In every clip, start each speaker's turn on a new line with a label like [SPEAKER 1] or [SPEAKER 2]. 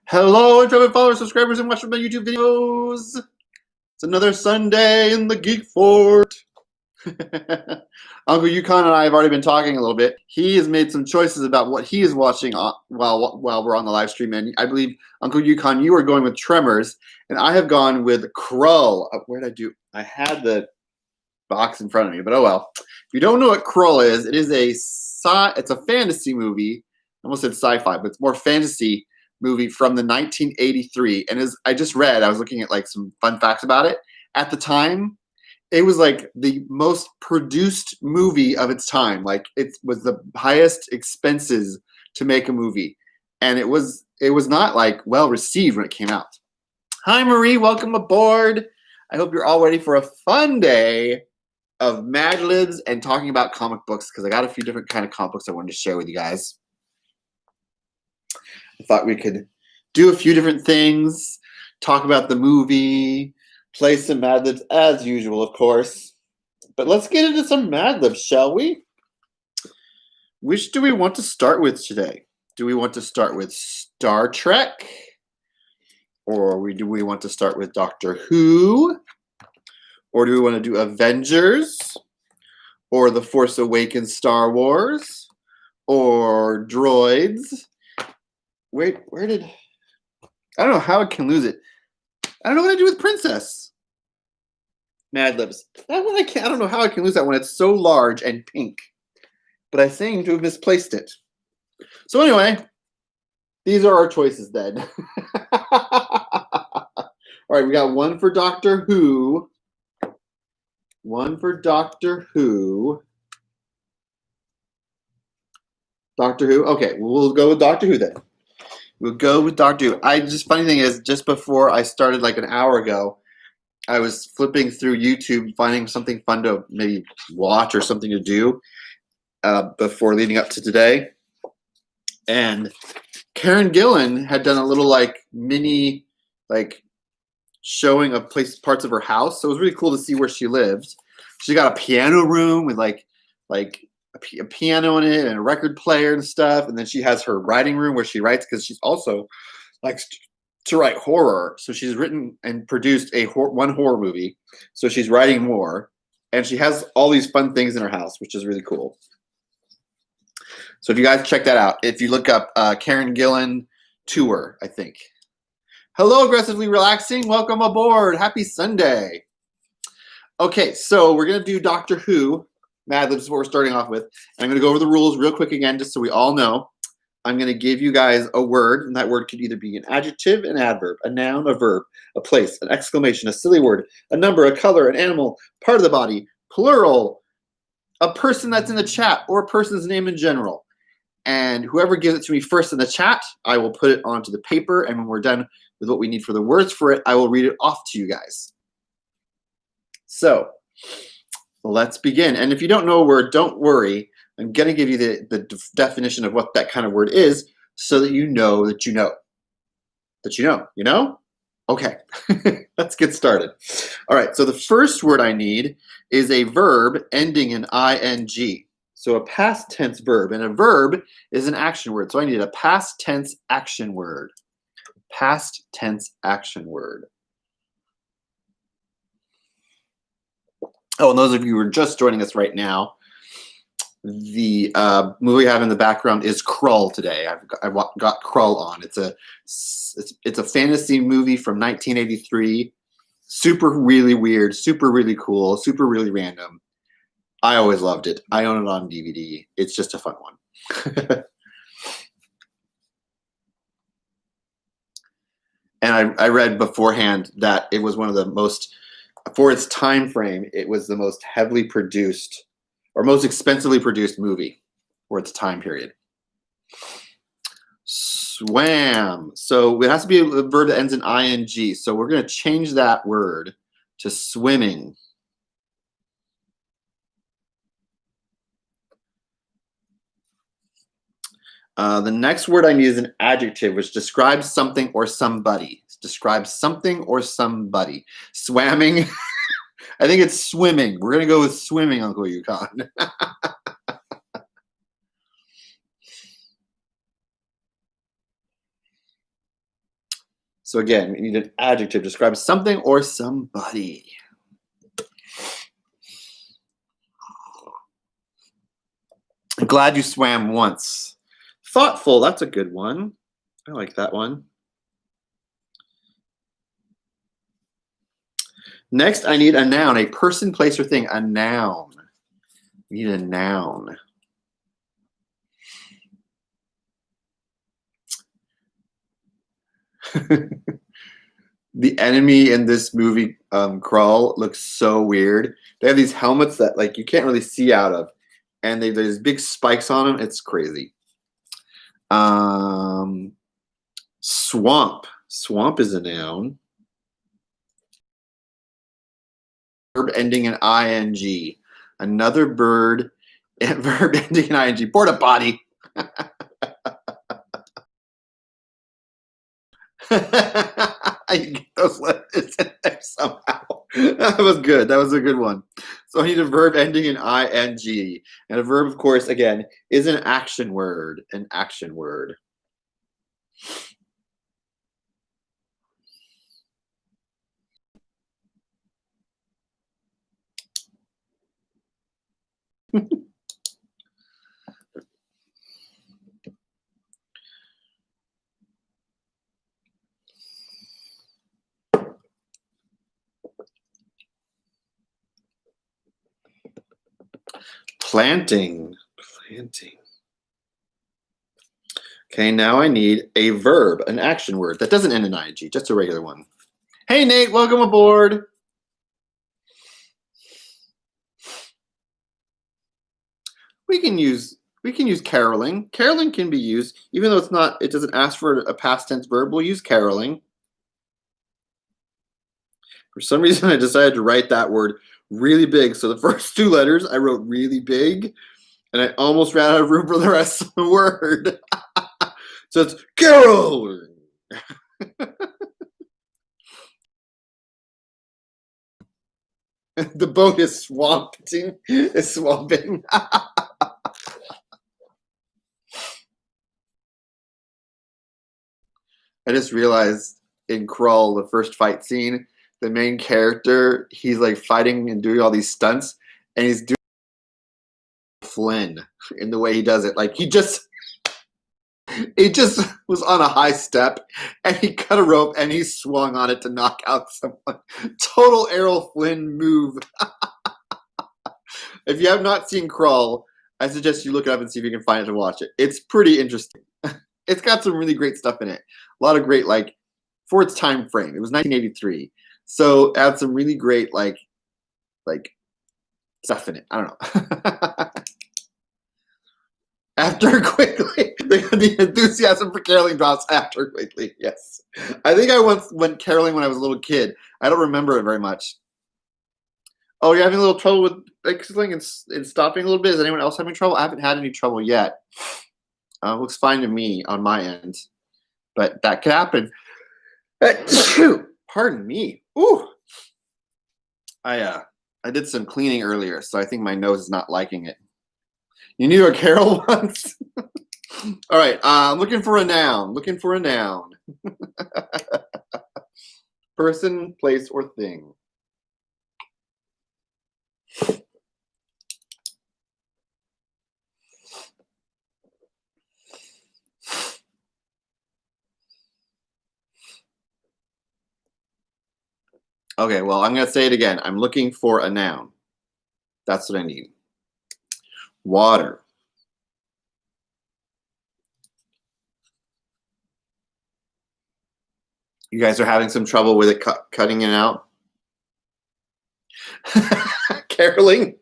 [SPEAKER 1] Hello, intrepid followers, subscribers, and watchers of my YouTube videos. It's another Sunday in the Geekfort. Uncle Yukon and I have already been talking a little bit. He has made some choices about what he is watching while we're on the live stream. And I believe, Uncle Yukon, you are going with Tremors, and I have gone with Krull. Where did I do? I had the box in front of me, but oh well. If you don't know what Krull is, it is it's a fantasy movie. I almost said sci-fi, but it's more fantasy movie from the 1983. And as I just read, I was looking at like some fun facts about it. At the time, it was like the most produced movie of its time. Like it was the highest expenses to make a movie. And it was not like well received when it came out. Hi Marie, welcome aboard. I hope you're all ready for a fun day of Madlibs and talking about comic books, because I got a few different kind of comic books I wanted to share with you guys. I thought we could do a few different things, talk about the movie, play some Madlibs as usual, of course. But let's get into some Madlibs, shall we? Which do we want to start with today? Do we want to start with Star Trek? Or do we want to start with Doctor Who? Or do we want to do Avengers? Or The Force Awakens Star Wars? Or Droids? Wait, where did... I don't know how I can lose it. I don't know what I do with Princess. Madlibs. That one I can't. I don't know how I can lose that one. It's so large and pink. But I seem to have misplaced it. So anyway, these are our choices then. All right, we got one for Doctor Who. One for Doctor Who. Doctor Who? Okay, we'll go with Doctor Who then. We'll go with Doctor Who. Funny thing is, just before I started like an hour ago, I was flipping through YouTube, finding something fun to maybe watch or something to do before leading up to today. And Karen Gillan had done a little like mini like showing of parts of her house. So it was really cool to see where she lived. She got a piano room with like a piano in it and a record player and stuff. And then she has her writing room where she writes, because she's also likes to write horror. So she's written and produced one horror movie. So she's writing more. And she has all these fun things in her house, which is really cool. So if you guys check that out, if you look up Karen Gillan tour, I think. Hello, Aggressively Relaxing. Welcome aboard. Happy Sunday. Okay, so we're going to do Doctor Who. Madlibs is what we're starting off with. And I'm going to go over the rules real quick again, just so we all know. I'm going to give you guys a word, and that word could either be an adjective, an adverb, a noun, a verb, a place, an exclamation, a silly word, a number, a color, an animal, part of the body, plural, a person that's in the chat, or a person's name in general. And whoever gives it to me first in the chat, I will put it onto the paper, and when we're done with what we need for the words for it, I will read it off to you guys. So let's begin. And if you don't know a word, don't worry. I'm going to give you the definition of what that kind of word is, so that you know that you know. That you know. You know? Okay. Let's get started. All right. So the first word I need is a verb ending in ing. So a past tense verb. And a verb is an action word. So I need a past tense action word. Past tense action word. Oh, and those of you who are just joining us right now, the movie I have in the background is Krull today. I've got Krull on. It's a fantasy movie from 1983. Super really weird, super really cool, super really random. I always loved it. I own it on DVD. It's just a fun one. And I read beforehand that it was one of the most, for its time frame, it was the most heavily produced or most expensively produced movie for its time period. Swam. So it has to be a verb that ends in ing. So we're going to change that word to swimming. The next word I need is an adjective, which describes something or somebody. Describes something or somebody. Swamming. I think it's swimming. We're going to go with swimming, Uncle Yukon. So again, we need an adjective to describe something or somebody. I'm glad you swam once. Thoughtful, that's a good one. I like that one. Next, I need a noun, a person, place, or thing, a noun. I need a noun. The enemy in this movie, Crawl, looks so weird. They have these helmets that like you can't really see out of, and there's big spikes on them. It's crazy. Swamp. Swamp is a noun. Verb ending in ing. Another bird. Verb ending in ing. Porta potty. I get those letters in there somehow. That was good. That was a good one. So I need a verb ending in ing. And a verb, of course, again, is an action word. An action word. Planting. Planting. Okay, now I need a verb, an action word that doesn't end in ing, just a regular one. Hey, Nate, welcome aboard. We can use caroling. Caroling can be used, even though it doesn't ask for a past tense verb. We'll use caroling. For some reason, I decided to write that word really big. So the first two letters I wrote really big, and I almost ran out of room for the rest of the word. So it's caroling. The boat is swamping. Is swamping. I just realized in Crawl, the first fight scene, the main character, he's like fighting and doing all these stunts, and he's doing Flynn in the way he does it. Like he just was on a high step, and he cut a rope, and he swung on it to knock out someone. Total Errol Flynn move. If you have not seen Crawl, I suggest you look it up and see if you can find it to watch it. It's pretty interesting. It's got some really great stuff in it. A lot of great, like, for its time frame. It was 1983. So it had some really great, like stuff in it. I don't know. After quickly. The enthusiasm for caroling drops after quickly. Yes. I think I once went caroling when I was a little kid. I don't remember it very much. Oh, you're having a little trouble with exiting and stopping a little bit? Is anyone else having trouble? I haven't had any trouble yet. Looks fine to me on my end. But that could happen. Pardon me. Ooh. I did some cleaning earlier, so I think my nose is not liking it. You knew a carol once? All right. I'm looking for a noun. Looking for a noun. Person, place, or thing. Okay, well, I'm going to say it again. I'm looking for a noun. That's what I need. Water. You guys are having some trouble with it cutting it out? Caroling.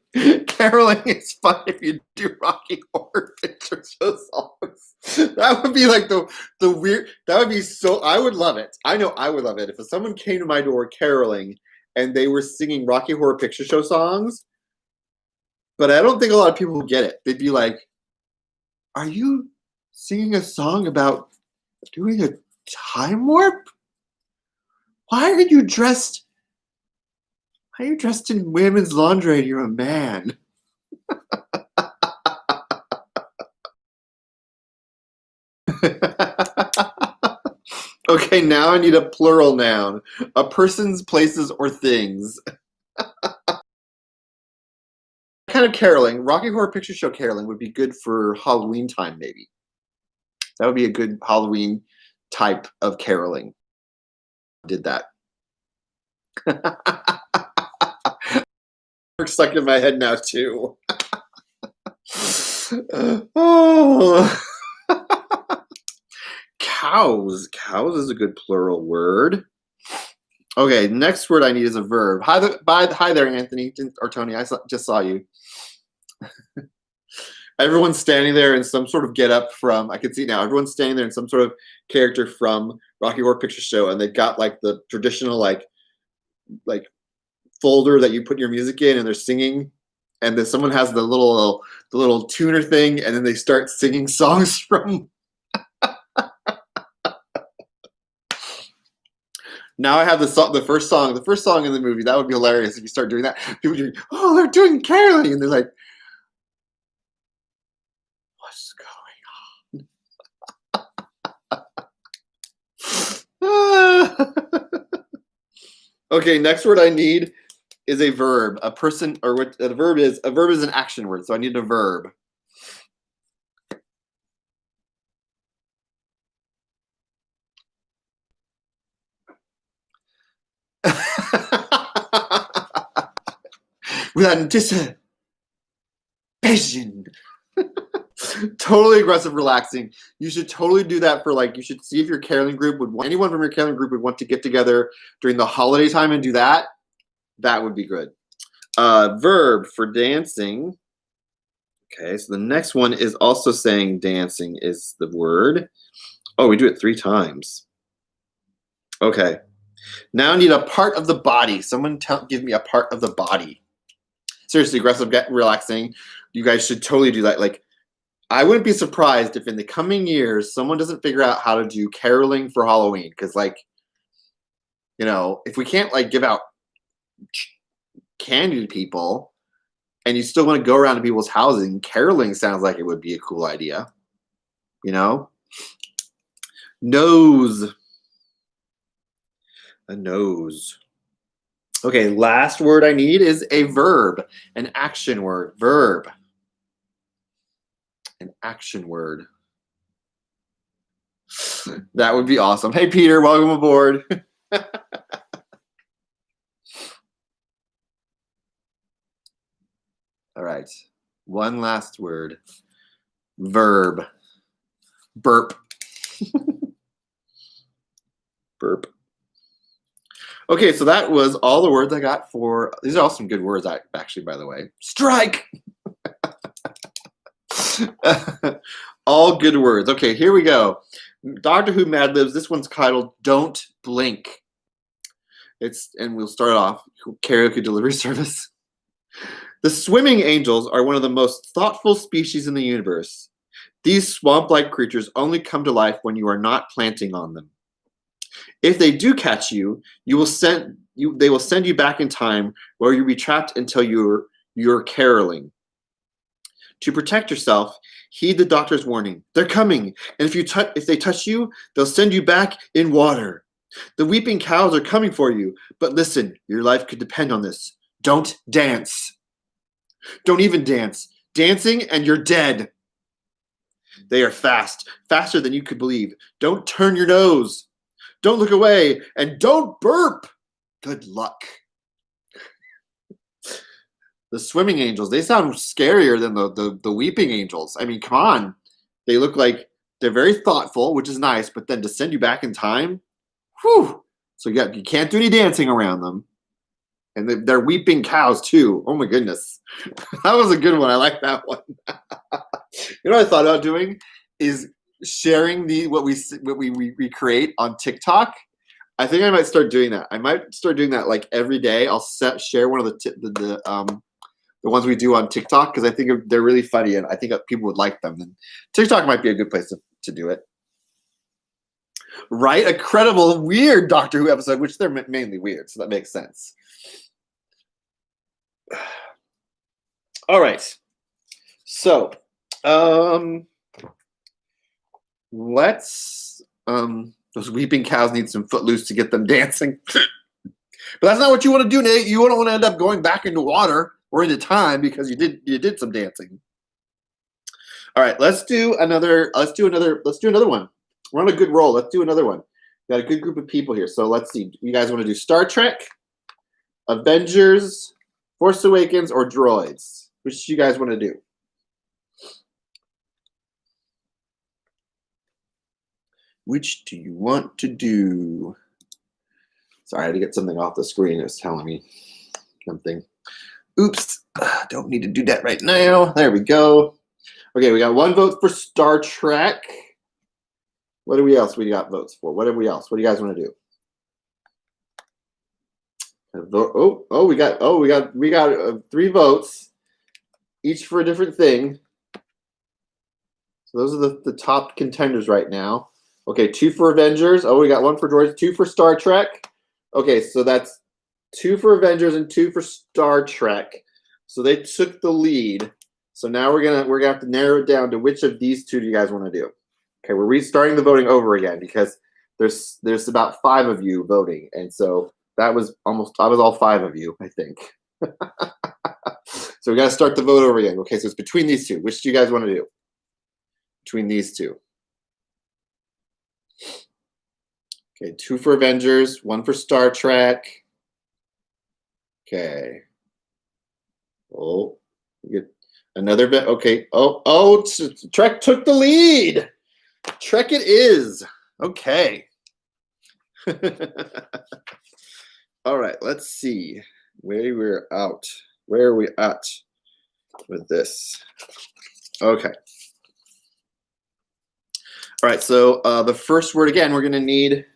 [SPEAKER 1] Caroling is fun if you do Rocky Horror Picture Show songs. That would be like the weird. That would be so. I would love it. I know I would love it if someone came to my door caroling and they were singing Rocky Horror Picture Show songs. But I don't think a lot of people would get it. They'd be like, "Are you singing a song about doing a time warp? Why are you dressed? Why are you dressed in women's lingerie and you're a man?" Okay, now I need a plural noun. A person's, places, or things. Kind of caroling. Rocky Horror Picture Show caroling would be good for Halloween time, maybe. That would be a good Halloween type of caroling. Did that. It's stuck in my head now, too. Oh. Cows. Cows is a good plural word. Okay, next word I need is a verb. Hi there, Anthony or Tony. I just saw you. Everyone's standing there in some sort of get up from, I can see now, everyone's standing there in some sort of character from Rocky Horror Picture Show, and they've got like the traditional like folder that you put your music in, and they're singing, and then someone has the little tuner thing, and then they start singing songs from. Now I have the first song in the movie. That would be hilarious if you start doing that. People are, oh, they're doing caroling, and they're like, what's going on? Okay, next word I need is a verb. A person, or what a verb is an action word, so I need a verb. With anticipation. Totally aggressive, relaxing. You should totally do that for you should see if your caroling group anyone from your caroling group would want to get together during the holiday time and do that. That would be good. Verb for dancing. Okay, so the next one is also saying dancing is the word. Oh, we do it 3 times. Okay. Now I need a part of the body. Someone give me a part of the body. Seriously, aggressive, relaxing. You guys should totally do that. I wouldn't be surprised if in the coming years someone doesn't figure out how to do caroling for Halloween, because if we can't give out candy to people and you still want to go around to people's houses, caroling sounds like it would be a cool idea. Nose. A nose. Okay, last word I need is a verb, an action word. Verb. An action word. That would be awesome. Hey, Peter, welcome aboard. All right. One last word. Verb. Burp. Burp. Okay, so that was all the words I got for. These are all some good words, actually, by the way. Strike! All good words. Okay, here we go. Doctor Who Madlibs. This one's titled Don't Blink. And we'll start off. Karaoke delivery service. The swimming angels are one of the most thoughtful species in the universe. These swamp-like creatures only come to life when you are not planting on them. If they do catch you, they will send you back in time where you'll be trapped until you're caroling. To protect yourself, heed the doctor's warning. They're coming, and if they touch you, they'll send you back in water. The weeping cows are coming for you, but listen, your life could depend on this. Don't dance. Don't even dance. Dancing and you're dead. They are fast, faster than you could believe. Don't turn your nose. Don't look away, and don't burp. Good luck. The swimming angels, they sound scarier than the weeping angels. I mean, come on. They look like they're very thoughtful, which is nice, but then to send you back in time, whew. So you can't do any dancing around them. And they're weeping cows too. Oh my goodness. That was a good one. I like that one. You know what I thought about doing is sharing what we create on TikTok. I think I might start doing that. I might start doing that every day. I'll share one of the ones we do on TikTok, because I think they're really funny and I think people would like them. And TikTok might be a good place to do it. Write a credible, weird Doctor Who episode, which they're mainly weird, so that makes sense. All right. So, let's Those weeping cows need some footloose to get them dancing. But that's not what you want to do, Nate. You don't want to end up going back into water or into time because you did some dancing. All right, let's do another one. We're on a good roll. Let's do another one. Got a good group of people here. So let's see. You guys want to do Star Trek, Avengers, Force Awakens, or Droids? Which do you guys want to do? Which do you want to do? Sorry, I had to get something off the screen. It was telling me something. Oops, don't need to do that right now. There we go. Okay, we got 1 vote for Star Trek. What do we else we got votes for? What do we else? What do you guys want to do? We got 3 votes, each for a different thing. So those are the top contenders right now. Okay, 2 for Avengers. Oh, we got 1 for Droids, 2 for Star Trek. Okay, so that's 2 for Avengers and 2 for Star Trek. So they took the lead. So now we're gonna have to narrow it down to which of these 2 do you guys want to do? Okay, we're restarting the voting over again because there's about 5 of you voting, and so that was all 5 of you, I think. So we got to start the vote over again. Okay, so it's between these 2. Which do you guys want to do? Between these 2. Okay, 2 for Avengers, 1 for Star Trek. Okay. Oh, you get another bit. Okay. Oh, Trek took the lead. Trek it is. Okay. All right, let's see where we're out. Where are we at with this? Okay. All right, so the first word again, we're going to need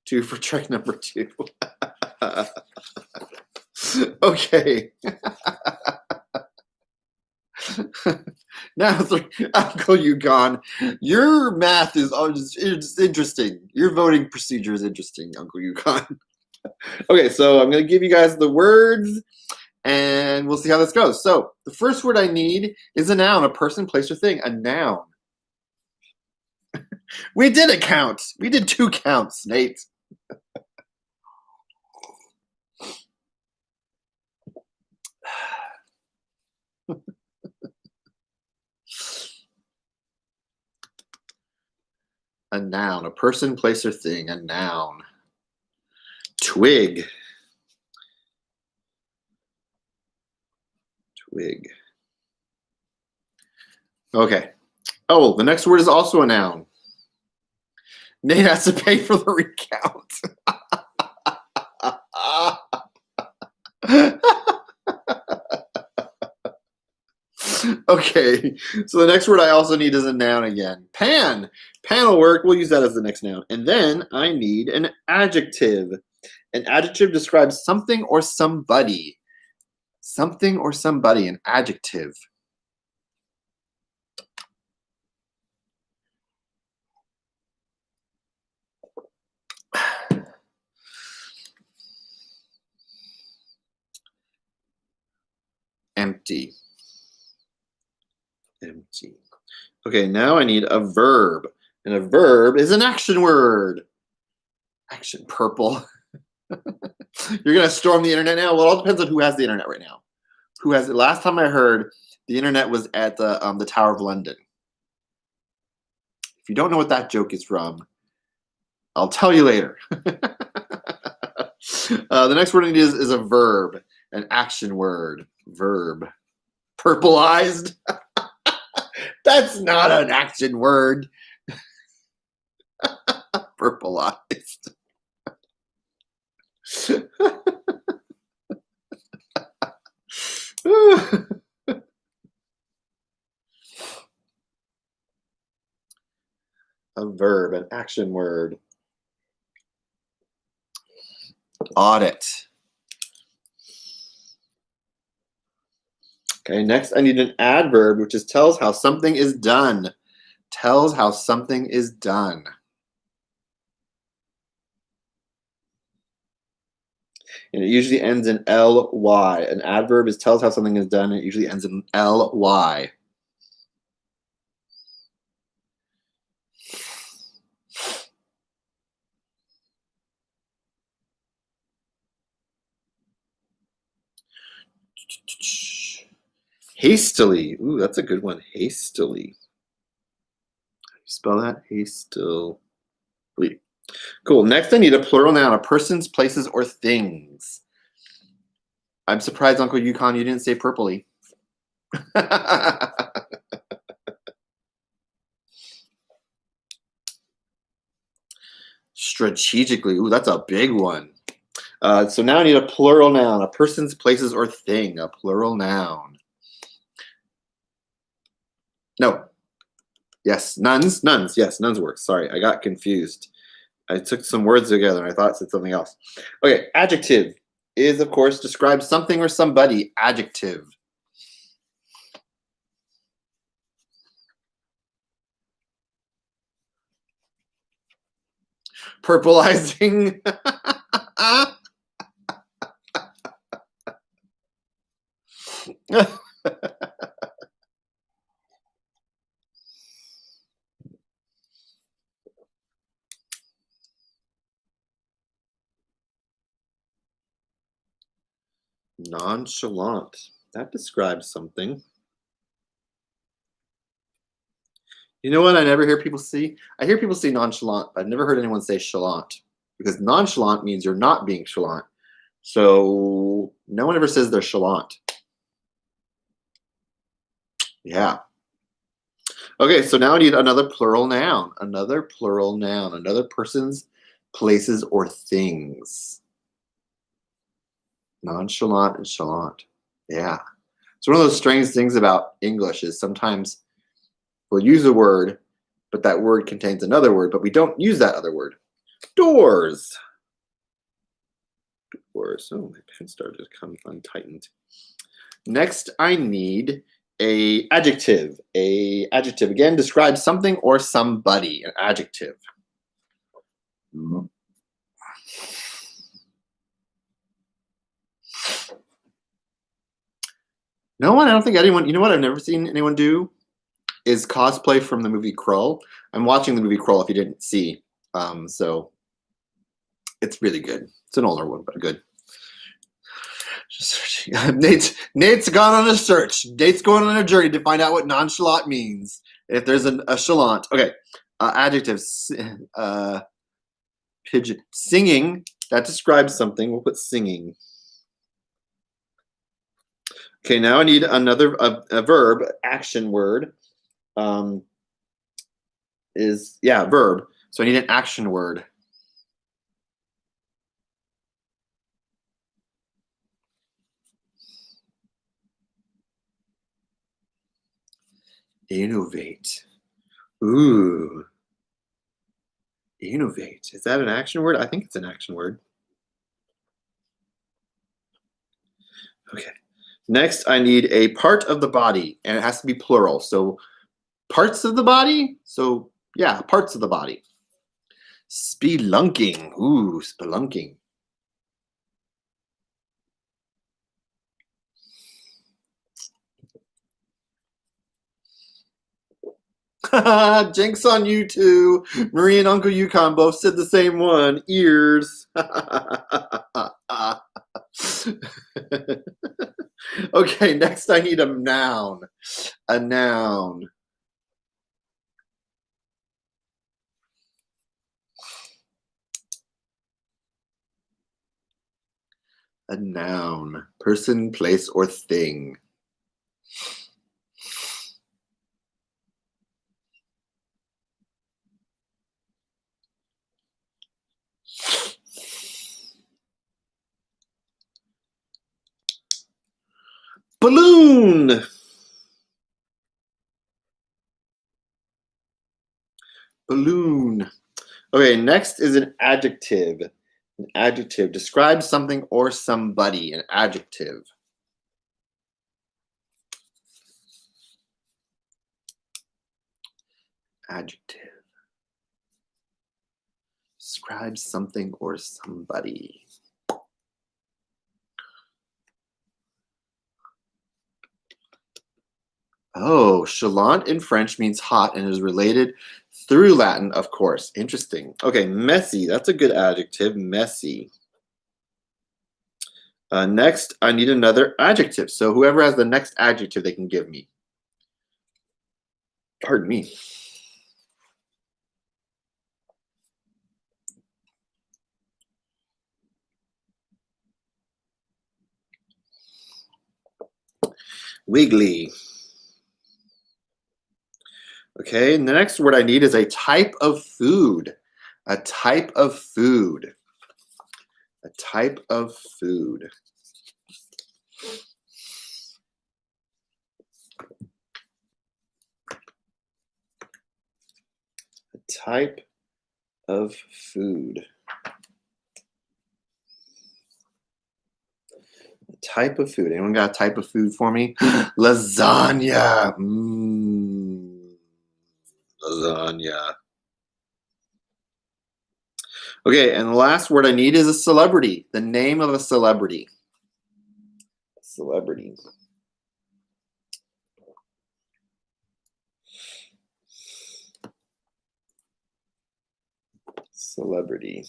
[SPEAKER 1] 2 for Trek number 2. Okay. Now, Uncle Yukon, your math is it's interesting. Your voting procedure is interesting, Uncle Yukon. Okay, so I'm going to give you guys the words, and we'll see how this goes. So the first word I need is a noun, a person, place, or thing. A noun. We did a count. We did 2 counts, Nate. A noun, a person, place, or thing. A noun. Twig. Twig. Okay. Oh, the next word is also a noun. Nate has to pay for the recount. Okay, so the next word I also need is a noun again. Pan. Pan will work. We'll use that as the next noun. And then I need an adjective. An adjective describes something or somebody. Something or somebody, an adjective. Empty. Empty. Okay, now I need a verb. And a verb is an action word. Action. Purple. You're going to storm the internet now? Well, it all depends on who has the internet right now. Who has it? Last time I heard, the internet was at the Tower of London. If you don't know what that joke is from, I'll tell you later. The next word I need is a verb, an action word. Verb. Purpleized. That's not an action word. Purpleized. A verb, an action word. Audit. Okay, next I need an adverb, which tells how something is done. Tells how something is done. And it usually ends in ly. An adverb tells how something is done. And it usually ends in ly. Hastily. Ooh, that's a good one. Hastily. How do you spell that? Hastily. Cool. Next, I need a plural noun of persons, places, or things. I'm surprised, Uncle Yukon, you didn't say purpley. Strategically. Ooh, that's a big one. So now I need a plural noun, a persons, places, or thing. A plural noun. No. Yes, nuns. Nuns. Yes, nuns works. Sorry, I got confused. I took some words together and I thought it said something else. Okay, adjective is, of course, describe something or somebody. Adjective. Purpleizing. Nonchalant. That describes something. You know what I never hear people say? I hear people say nonchalant, but I've never heard anyone say chalant. Because nonchalant means you're not being chalant. So no one ever says they're chalant. Yeah. Okay, so now I need another plural noun. Another plural noun. Another person's, places, or things. Nonchalant and chalant. Yeah. It's one of those strange things about English is sometimes we'll use a word, but that word contains another word, but we don't use that other word. Doors. Doors. Oh, my pen started to come untightened. Next, I need a adjective. A adjective, again, describes something or somebody. An adjective. No one, I don't think anyone, you know what I've never seen anyone do is cosplay from the movie Krull. I'm watching the movie Krull if you didn't see. So it's really good. It's an older one, but good. Just searching. Nate's gone on a search. Nate's going on a journey to find out what nonchalant means. If there's a chalant. Okay. Adjectives. Pigeon. Singing. That describes something. We'll put singing. Okay, now I need another a verb, action word. Verb. So I need an action word. Innovate. Ooh. Innovate. Is that an action word? I think it's an action word. Okay. Next, I need a part of the body, and it has to be plural. So parts of the body? So yeah, parts of the body. Spelunking. Ooh, spelunking. Jinx on you two. Marie and Uncle Yukon both said the same one. Ears. Okay, next I need a noun. A noun. A noun. Person, place, or thing. Balloon. Balloon. Okay, next is an adjective. An adjective describes something or somebody. An adjective. Adjective. Describes something or somebody. Oh, chalant in French means hot and is related through Latin, of course. Interesting. Okay, messy. That's a good adjective. Messy. Next, I need another adjective. So whoever has the next adjective, they can give me. Pardon me. Wiggly. Okay, and the next word I need is a type of food. A type of food. A type of food. A type of food. A type of food. Anyone got a type of food for me? Lasagna. Lasagna. Okay, and the last word I need is a celebrity. The name of a celebrity. Celebrity. Celebrity.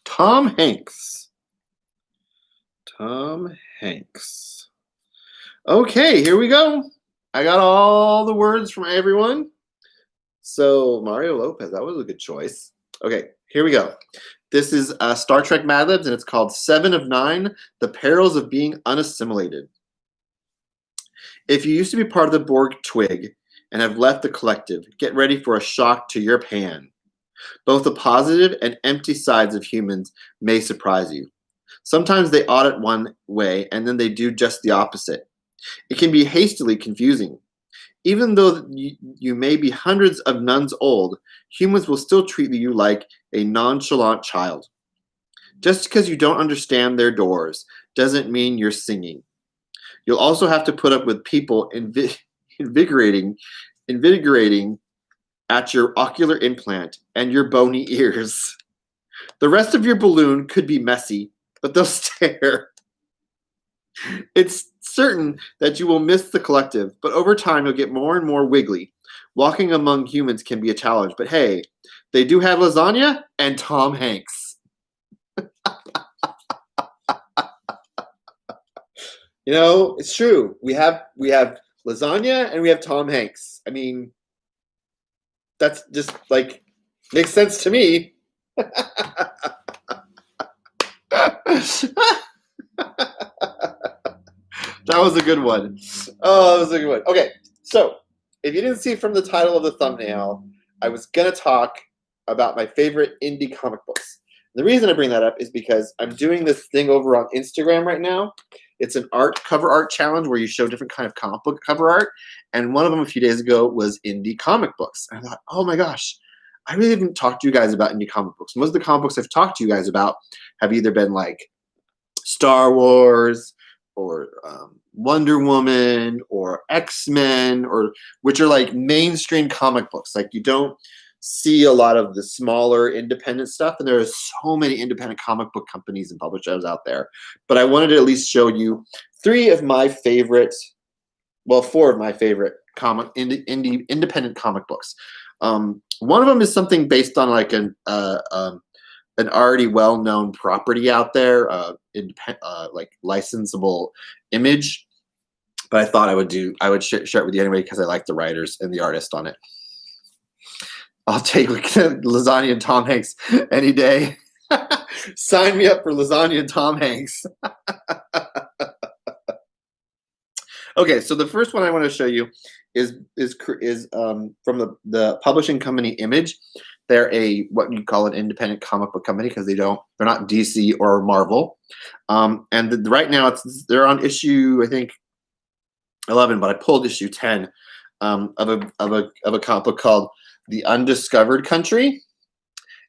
[SPEAKER 1] Tom Hanks. Tom Hanks. Okay, here we go. I got all the words from everyone. So Mario Lopez, that was a good choice. Okay, here we go. This is Star Trek Madlibs, and it's called 7 of 9, The Perils of Being Unassimilated. If you used to be part of the Borg Twig and have left the collective, get ready for a shock to your pan. Both the positive and empty sides of humans may surprise you. Sometimes they audit one way, and then they do just the opposite. It can be hastily confusing. Even though you may be hundreds of nuns old, humans will still treat you like a nonchalant child. Just because you don't understand their doors doesn't mean you're singing. You'll also have to put up with people invigorating at your ocular implant and your bony ears. The rest of your balloon could be messy, but they'll stare. It's certain that you will miss the collective, but over time you'll get more and more wiggly. Walking among humans can be a challenge, but hey, they do have lasagna and Tom Hanks. You know, it's true. We have lasagna and we have Tom Hanks. I mean, that's just like makes sense to me. That was a good one. Oh, that was a good one. Okay, so if you didn't see from the title of the thumbnail, I was going to talk about my favorite indie comic books. The reason I bring that up is because I'm doing this thing over on Instagram right now. It's an cover art challenge where you show different kind of comic book cover art. And one of them a few days ago was indie comic books. And I thought, oh my gosh, I really haven't talked to you guys about indie comic books. Most of the comic books I've talked to you guys about have either been like Star Wars or Wonder Woman or X-Men, or which are like mainstream comic books. Like you don't see a lot of the smaller independent stuff, and there are so many independent comic book companies and publishers out there. But I wanted to at least show you four of my favorite independent comic books. One of them is something based on like an already well-known property out there, like licensable image. But I thought I would share it with you anyway because I like the writers and the artist on it. I'll take lasagna and Tom Hanks any day. Sign me up for lasagna and Tom Hanks. Okay, so the first one I want to show you is from the publishing company Image. They're what you call an independent comic book company because they're not DC or Marvel. And right now they're on issue I think 11, but I pulled issue 10 of a comic book called The Undiscovered Country.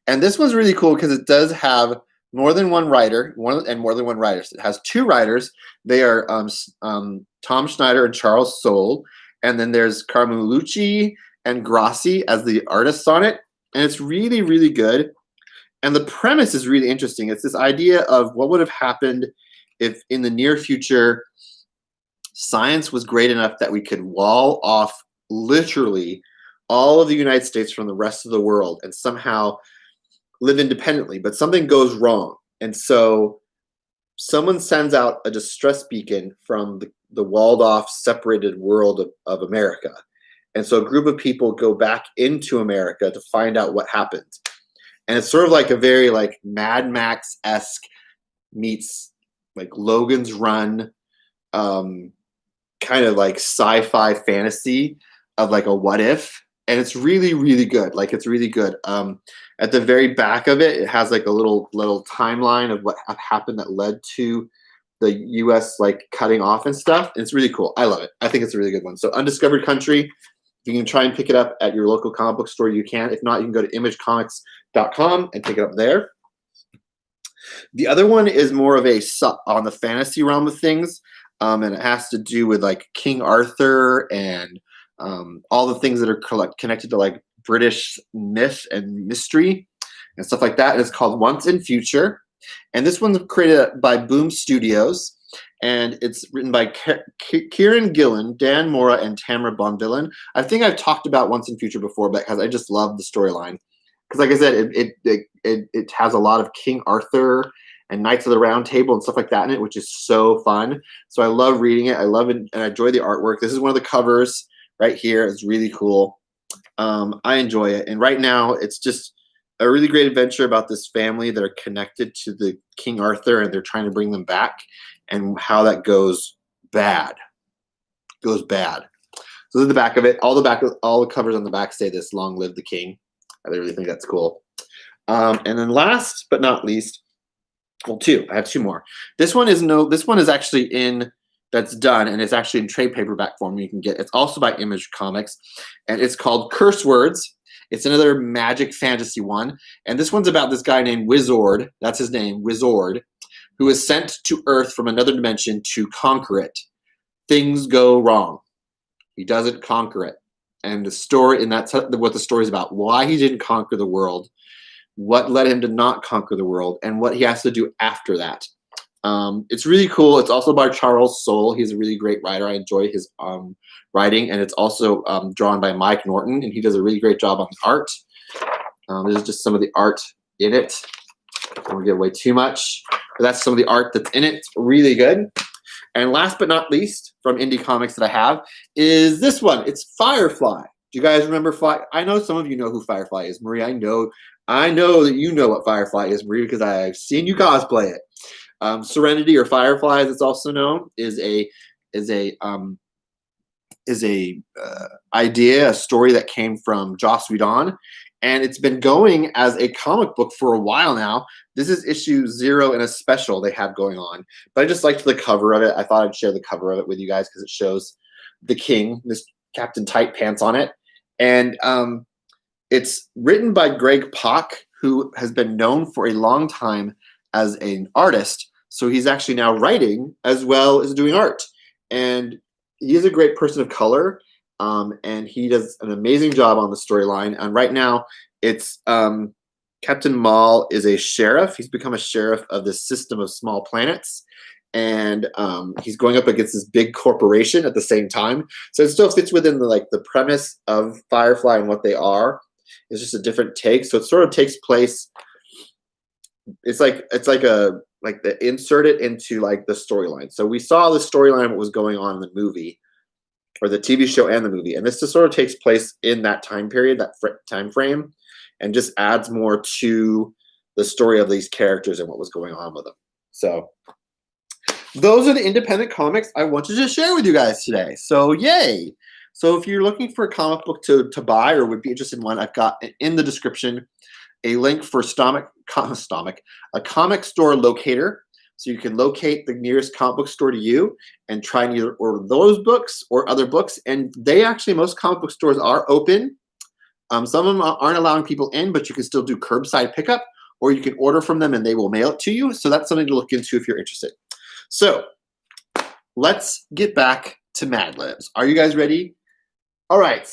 [SPEAKER 1] And this one's really cool because it does have more than one writer, and more than one writers. It has two writers. They are Tom Schneider and Charles Soule. And then there's Carmulucci and Grassi as the artists on it. And it's really, really good. And the premise is really interesting. It's this idea of what would have happened if in the near future science was great enough that we could wall off literally all of the United States from the rest of the world and somehow live independently, but something goes wrong. And so someone sends out a distress beacon from the walled off, separated world of America. And so a group of people go back into America to find out what happened. And it's sort of like a very like Mad Max-esque meets like Logan's Run, kind of like sci-fi fantasy of like a what if. And it's really, really good. Like it's really good. At the very back of it, it has like a little timeline of what happened that led to the U.S. like cutting off and stuff. And it's really cool. I love it. I think it's a really good one. So Undiscovered Country. If you can try and pick it up at your local comic book store, you can. If not, you can go to imagecomics.com and pick it up there. The other one is more of a on the fantasy realm of things, and it has to do with like King Arthur and all the things that are connected to like British myth and mystery and stuff like that. And it's called Once and Future. And this one's created by Boom Studios. And it's written by Kieran Gillen, Dan Mora, and Tamara Bonvillain. I think I've talked about Once and Future before, because I just love the storyline. Because like I said, it has a lot of King Arthur and Knights of the Round Table and stuff like that in it, which is so fun. So I love reading it. I love it, and I enjoy the artwork. This is one of the covers right here. It's really cool. I enjoy it. And right now, it's just a really great adventure about this family that are connected to the King Arthur, and they're trying to bring them back, and how that goes bad. Goes bad. So this is the back of it. All the covers on the back say this: "Long live the King." I really think that's cool. And then last but not least, well, two. I have two more. This one is actually in. That's done, and it's actually in trade paperback form. You can get. It's also by Image Comics, and it's called Curse Words. It's another magic fantasy one, and this one's about this guy named Wizord. That's his name, Wizord, who is sent to Earth from another dimension to conquer it. Things go wrong. He doesn't conquer it, and the story, and that's what the story is about. Why he didn't conquer the world, what led him to not conquer the world, and what he has to do after that. It's really cool. It's also by Charles Soule. He's a really great writer. I enjoy his writing, and it's also drawn by Mike Norton, and he does a really great job on the art. This is just some of the art in it. I don't want to give away too much, but that's some of the art that's in it. It's really good. And last but not least, from indie comics that I have, is this one. It's Firefly. Do you guys remember Firefly? I know some of you know who Firefly is, Marie. I know that you know what Firefly is, Marie, because I've seen you cosplay it. Serenity, or Firefly, as it's also known, is a idea, a story that came from Joss Whedon, and it's been going as a comic book for a while now. This is issue 0 in a special they have going on, but I just liked the cover of it. I thought I'd share the cover of it with you guys because it shows the king, this Captain Tight Pants on it, and it's written by Greg Pak, who has been known for a long time as an artist. So he's actually now writing as well as doing art. And he is a great person of color. And he does an amazing job on the storyline. And right now it's Captain Maul is a sheriff. He's become a sheriff of this system of small planets. And he's going up against this big corporation at the same time. So it still fits within the premise of Firefly and what they are. It's just a different take. So it sort of takes place. It's like they insert it into like the storyline. So we saw the storyline, what was going on in the movie, or the TV show and the movie, and this just sort of takes place in that time period, that time frame, and just adds more to the story of these characters and what was going on with them. So those are the independent comics I wanted to share with you guys today. So yay! So if you're looking for a comic book to buy or would be interested in one, I've got in the description a link for a comic store locator, so you can locate the nearest comic book store to you and try and either order those books or other books. And most comic book stores are open. Some of them aren't allowing people in, but you can still do curbside pickup, or you can order from them and they will mail it to you. So that's something to look into if you're interested. So let's get back to Madlibs. Are you guys ready? All right.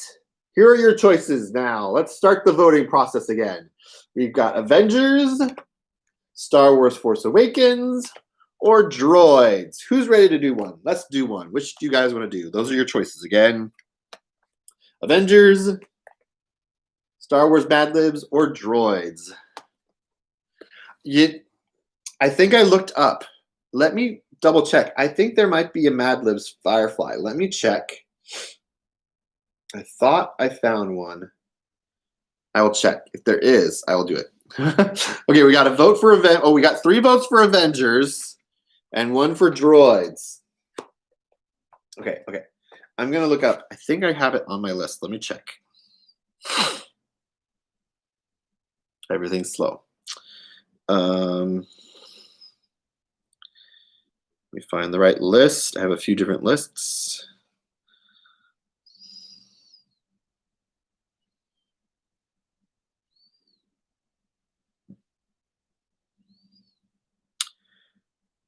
[SPEAKER 1] Here are your choices now. Let's start the voting process again. We've got Avengers, Star Wars Force Awakens, or Droids. Who's ready to do one? Let's do one. Which do you guys want to do? Those are your choices again. Avengers, Star Wars Madlibs, or Droids. I think I looked up. Let me double check. I think there might be a Madlibs Firefly. Let me check. I thought I found one. I will check. If there is, I will do it. Okay, we got a vote for we got 3 votes for Avengers and 1 for Droids. Okay. I'm gonna look up. I think I have it on my list. Let me check. Everything's slow. Let me find the right list. I have a few different lists.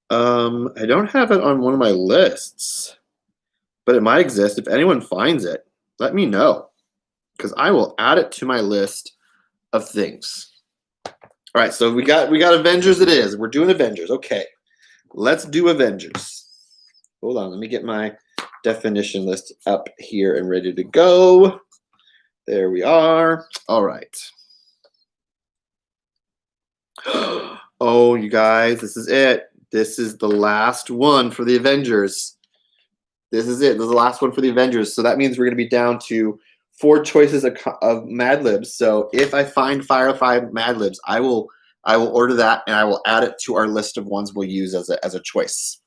[SPEAKER 1] I don't have it on one of my lists, but it might exist. If anyone finds it, let me know, because I will add it to my list of things. All right, so we got Avengers. It is. We're doing Avengers. Okay, let's do Avengers. Hold on, let me get my definition list up here and ready to go. There we are. All right. Oh, you guys, this is it. This is the last one for the Avengers. This is it. This is the last one for the Avengers. So that means we're going to be down to 4 choices of Madlibs. So if I find Firefly Madlibs, I will order that and I will add it to our list of ones we'll use as a choice.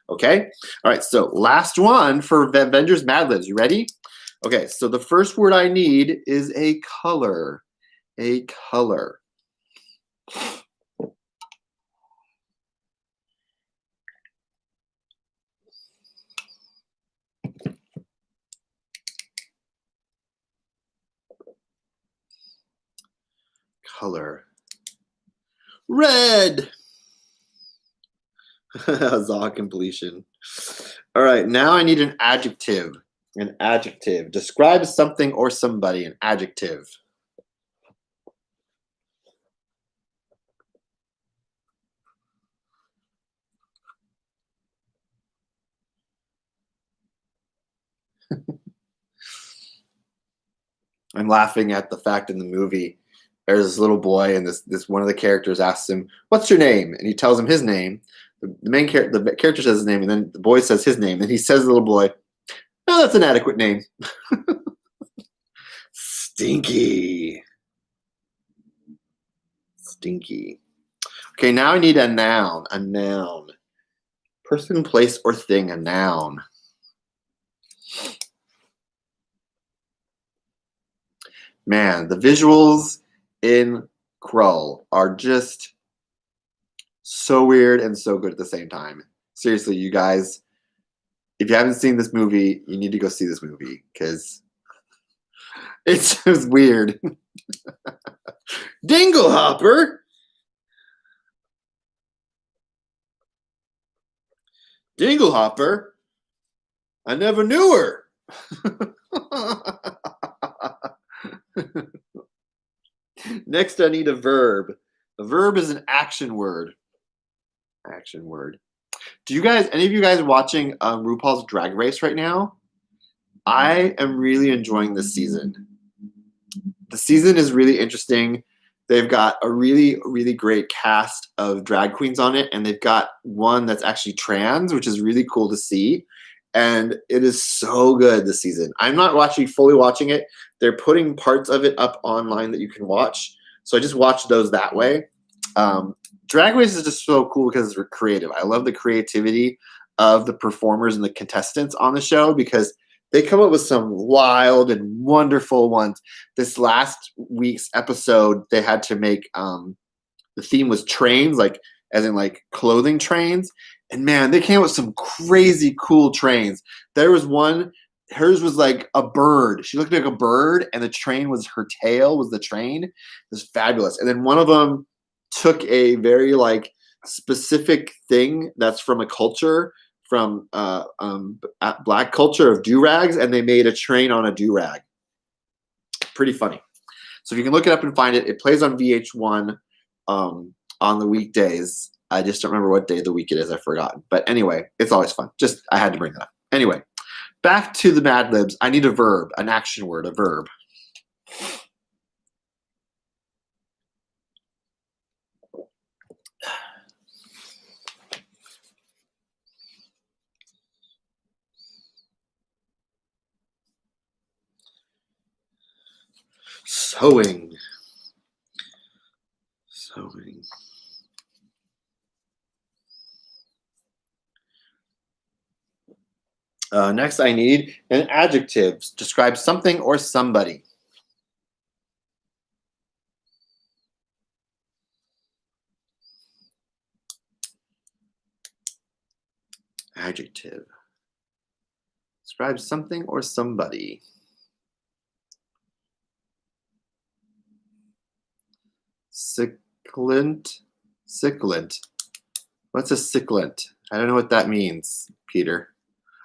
[SPEAKER 1] Okay. All right. So last one for Avengers Madlibs. You ready? Okay. So the first word I need is a color. A color. Color. Red. Zaw completion. All right, now I need an adjective. An adjective. Describe something or somebody. An adjective. I'm laughing at the fact in the movie there's this little boy and this one of the characters asks him, "What's your name?" And he tells him his name. The character says his name, and then the boy says his name, and he says to the little boy, "Oh, that's an adequate name." Stinky. Stinky. Okay, now I need a noun. A noun. Person, place, or thing. A noun. Man, the visuals in Krull are just so weird and so good at the same time. Seriously, you guys, if you haven't seen this movie, you need to go see this movie because it's just weird. Dinglehopper. Dinglehopper. I never knew her. Next, I need a verb. A verb is an action word. Action word. Do you guys, any of you guys watching RuPaul's Drag Race right now? I am really enjoying this season. The season is really interesting. They've got a really, really great cast of drag queens on it, and they've got one that's actually trans, which is really cool to see. And it is so good this season. I'm not fully watching it. They're putting parts of it up online that you can watch. So I just watch those that way. Drag Race is just so cool because it's creative. I love the creativity of the performers and the contestants on the show because they come up with some wild and wonderful ones. This last week's episode, they had to make the theme was trains, like as in like clothing trains. And man, they came up with some crazy cool trains. There was one, hers was like a bird. She looked like a bird, and the train was her tail was the train. It was fabulous. And then one of them took a very like specific thing that's from a culture, from black culture of do-rags, and they made a train on a do-rag. Pretty funny. So if you can look it up and find it, it plays on VH1 on the weekdays. I just don't remember what day of the week it is. I've forgotten. But anyway, it's always fun. Just, I had to bring that up. Anyway, back to the Madlibs. I need a verb, an action word, a verb. Sewing. Sewing. Next, I need an adjective. Describe something or somebody. Adjective. Describe something or somebody. Sicklant. Sicklant. What's a sicklant? I don't know what that means, Peter.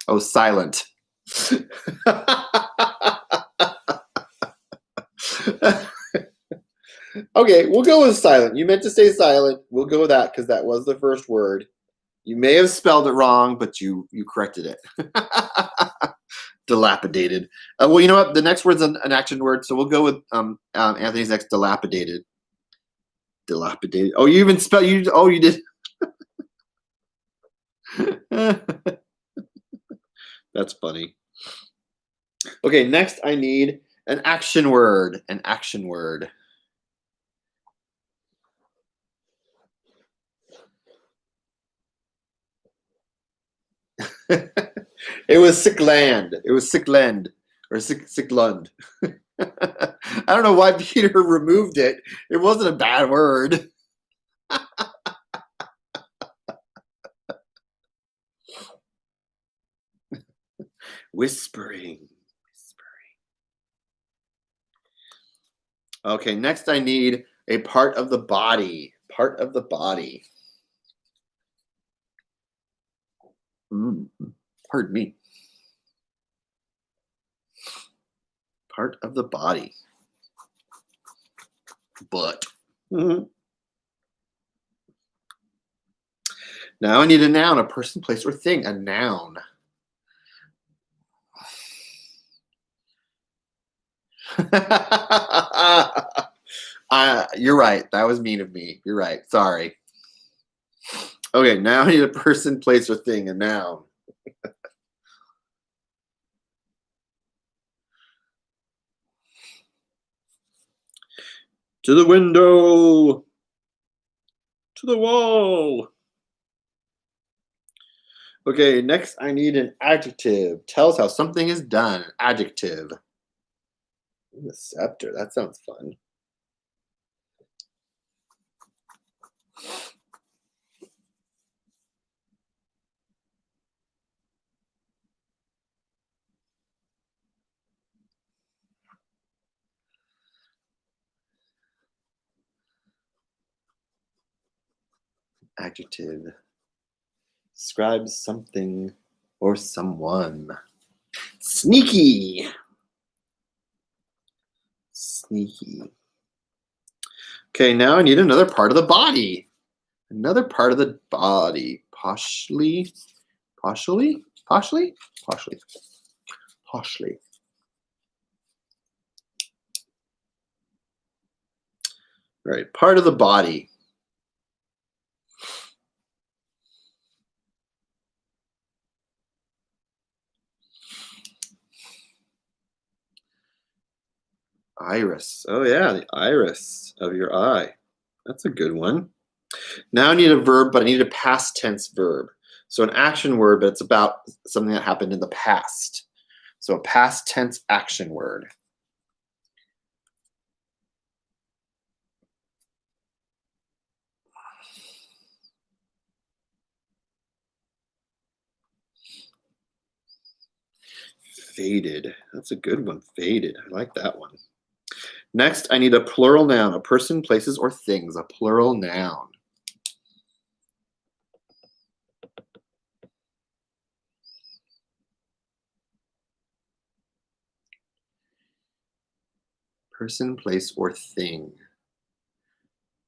[SPEAKER 1] Oh, silent. Okay, we'll go with silent. You meant to say silent. We'll go with that because that was the first word. You may have spelled it wrong, but you corrected it. Dilapidated. Well, you know what? The next word's an action word, so we'll go with Anthony's next. Dilapidated. Dilapidated. Oh, you even spelled you. Oh, you did. That's funny. Okay, next I need an action word. An action word. It was sickland. It was sickland or sicklund. I don't know why Peter removed it. It wasn't a bad word. Whispering. Okay, next I need a part of the body. Part of the body. Pardon me. Part of the body. Butt. Now I need a noun, a person, place, or thing. A noun. You're right. That was mean of me. You're right. Sorry. Okay, now I need a person, place, or thing. A noun. To the window. To the wall. Okay, next I need an adjective. Tells how something is done. Adjective. The scepter. That sounds fun. Adjective. Describes something or someone. Sneaky. Sneaky. Okay, now I need another part of the body. Another part of the body. Poshly. Poshly? Poshly? Poshly. Poshly. All right, part of the body. Iris. Oh yeah, the iris of your eye. That's a good one. Now I need a verb, but I need a past tense verb. So an action word, but it's about something that happened in the past. So a past tense action word. Faded. That's a good one. Faded. I like that one. Next, I need a plural noun, a person, places, or things. A plural noun. Person, place, or thing.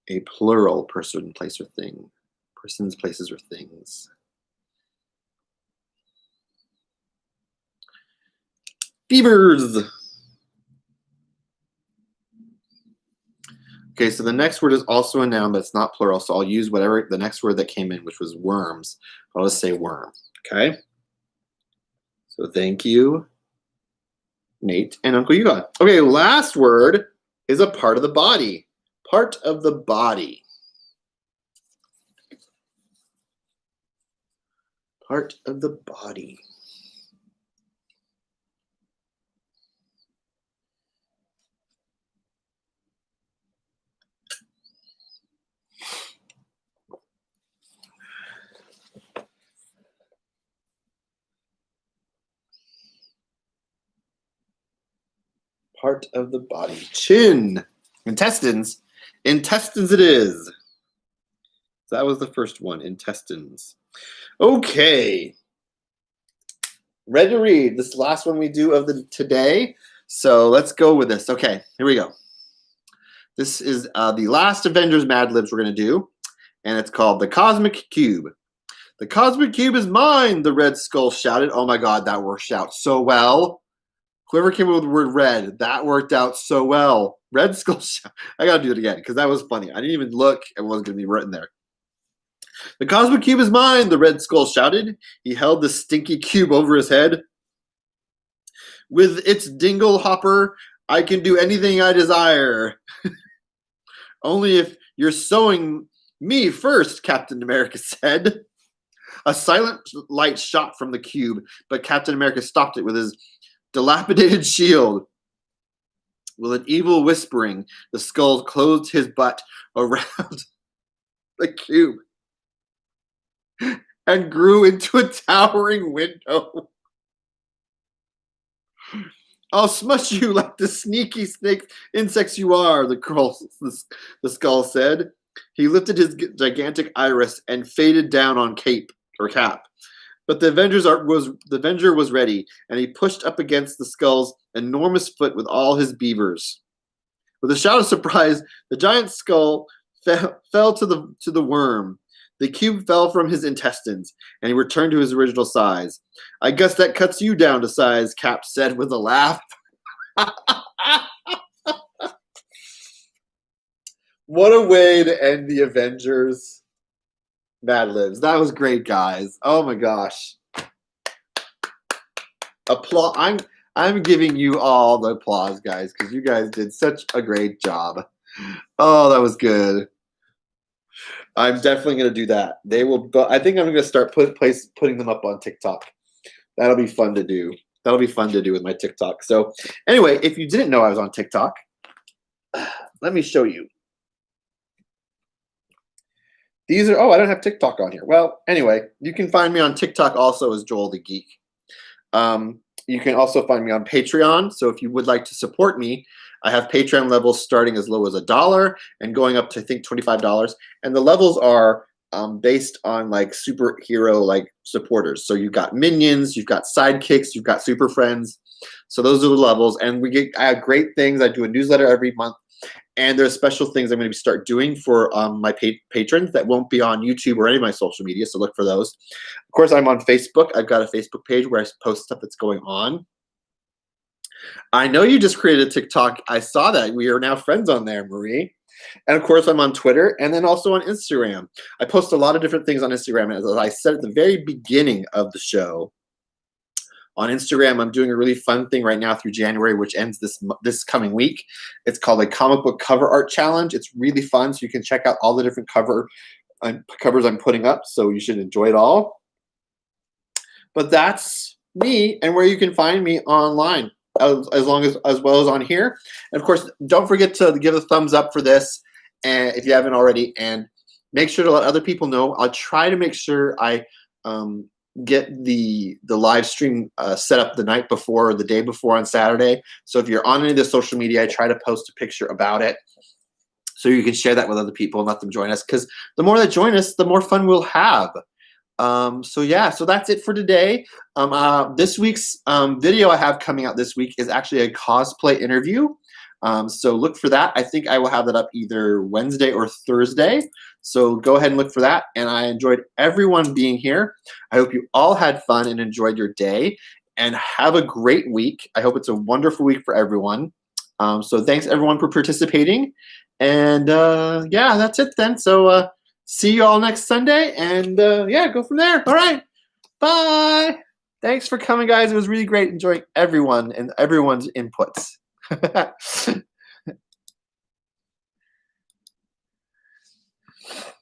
[SPEAKER 1] A plural person, place, or thing. Persons, places, or things. Beavers. Okay, so the next word is also a noun, but it's not plural. So I'll use whatever the next word that came in, which was worms. I'll just say worm. Okay. So thank you, Nate and Uncle Yukon. Okay, last word. is a part of the body. Part of the body. Part of the body. Part of the body. Chin. Intestines. Intestines it is. That was the first one. Intestines. Okay. Ready to read. This is the last one we do of the today. So let's go with this. Okay, here we go. This is the last Avengers Madlibs we're going to do. And it's called The Cosmic Cube. The Cosmic Cube is mine, the Red Skull shouted. Oh my god, that worked out so well. Whoever came up with the word red, that worked out so well. Red Skull shout. I got to do it again because that was funny. I didn't even look. It wasn't going to be written there. The Cosmic Cube is mine, the Red Skull shouted. He held the stinky cube over his head. With its dingle hopper, I can do anything I desire. Only if you're sewing me first, Captain America said. A silent light shot from the cube, but Captain America stopped it with his dilapidated shield. With an evil whispering, the skull closed his butt around the cube and grew into a towering window. I'll smush you like the sneaky snake insects you are, the skull said. He lifted his gigantic iris and faded down on Cap. But the Avenger was ready, and he pushed up against the skull's enormous foot with all his beavers. With a shout of surprise, the giant skull fell to the worm. The cube fell from his intestines, and he returned to his original size. I guess that cuts you down to size, Cap said with a laugh. What a way to end the Avengers Madlibs. That was great, guys. Oh my gosh. Applause. I'm giving you all the applause, guys, because you guys did such a great job. Oh, that was good. I'm definitely going to do that. They will. I think I'm going to start putting them up on TikTok. That'll be fun to do. That'll be fun to do with my TikTok. So anyway, if you didn't know I was on TikTok, let me show you. These are, I don't have TikTok on here. Well, anyway, you can find me on TikTok also as JoeltheGeek. You can also find me on Patreon. So if you would like to support me, I have Patreon levels starting as low as $1 and going up to, I think, $25. And the levels are based on like superhero like supporters. So you've got minions, you've got sidekicks, you've got super friends. So those are the levels. And I have great things. I do a newsletter every month. And there's special things I'm going to start doing for my patrons that won't be on YouTube or any of my social media, so look for those. Of course, I'm on Facebook. I've got a Facebook page where I post stuff that's going on. I know you just created a TikTok. I saw that. We are now friends on there, Marie. And of course, I'm on Twitter and then also on Instagram. I post a lot of different things on Instagram. As I said at the very beginning of the show, on Instagram, I'm doing a really fun thing right now through January, which ends this coming week. It's called a comic book cover art challenge. It's really fun, so you can check out all the different covers I'm putting up, so you should enjoy it all. But that's me and where you can find me online, as well as on here. And of course, don't forget to give a thumbs up for this, and if you haven't already, and make sure to let other people know. I'll try to make sure I get the live stream set up the night before or the day before on Saturday. So if you're on any of the social media, I try to post a picture about it so you can share that with other people and let them join us, because the more that join us, the more fun we'll have. So yeah, so that's it for today. This week's video I have coming out this week is actually a cosplay interview. So look for that. I think I will have that up either Wednesday or Thursday. So go ahead and look for that. And I enjoyed everyone being here. I hope you all had fun and enjoyed your day. And have a great week. I hope it's a wonderful week for everyone. So thanks everyone for participating. And yeah, that's it then. So see you all next Sunday. And yeah, go from there. All right. Bye. Thanks for coming, guys. It was really great enjoying everyone and everyone's inputs.